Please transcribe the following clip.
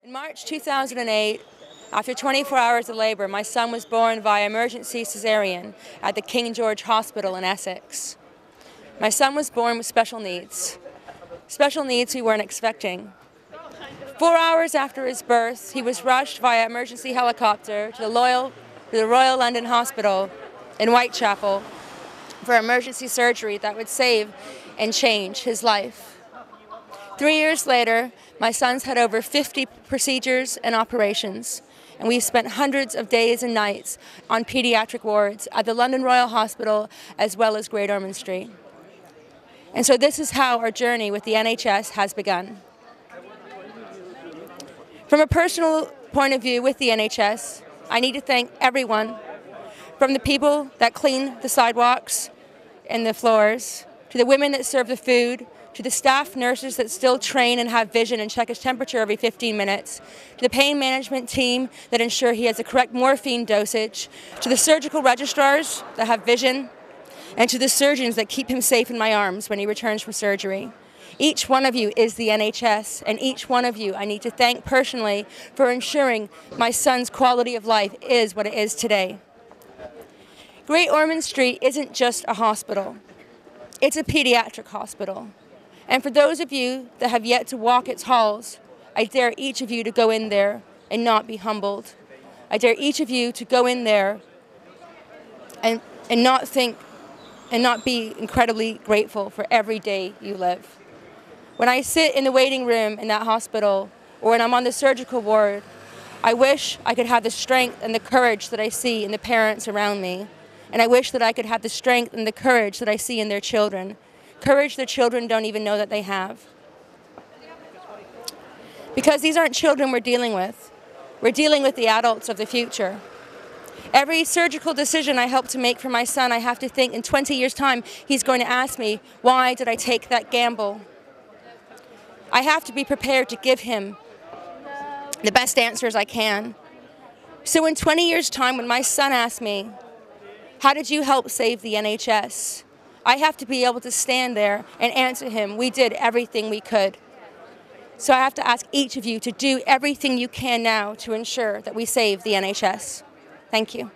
In March 2008, after 24 hours of labour, my son was born via emergency caesarean at the King George Hospital in Essex. My son was born with special needs we weren't expecting. 4 hours after his birth, he was rushed via emergency helicopter to the Royal London Hospital in Whitechapel for emergency surgery that would save and change his life. 3 years later, my son's had over 50 procedures and operations, and we've spent hundreds of days and nights on paediatric wards at the London Royal Hospital as well as Great Ormond Street. And so this is how our journey with the NHS has begun. From a personal point of view with the NHS, I need to thank everyone, from the people that clean the sidewalks and the floors, to the women that serve the food, to the staff nurses that still train and have vision and check his temperature every 15 minutes, to the pain management team that ensure he has the correct morphine dosage, to the surgical registrars that have vision, and to the surgeons that keep him safe in my arms when he returns from surgery. Each one of you is the NHS, and each one of you I need to thank personally for ensuring my son's quality of life is what it is today. Great Ormond Street isn't just a hospital. It's a pediatric hospital. And for those of you that have yet to walk its halls, I dare each of you to go in there and not be humbled. I dare each of you to go in there and not be incredibly grateful for every day you live. When I sit in the waiting room in that hospital, or when I'm on the surgical ward, I wish I could have the strength and the courage that I see in the parents around me. And I wish that I could have the strength and the courage that I see in their children. Courage their children don't even know that they have. Because these aren't children we're dealing with. We're dealing with the adults of the future. Every surgical decision I help to make for my son, I have to think in 20 years' time, he's going to ask me, why did I take that gamble? I have to be prepared to give him the best answers I can. So in 20 years' time, when my son asks me, how did you help save the NHS? I have to be able to stand there and answer him, we did everything we could. So I have to ask each of you to do everything you can now to ensure that we save the NHS. Thank you.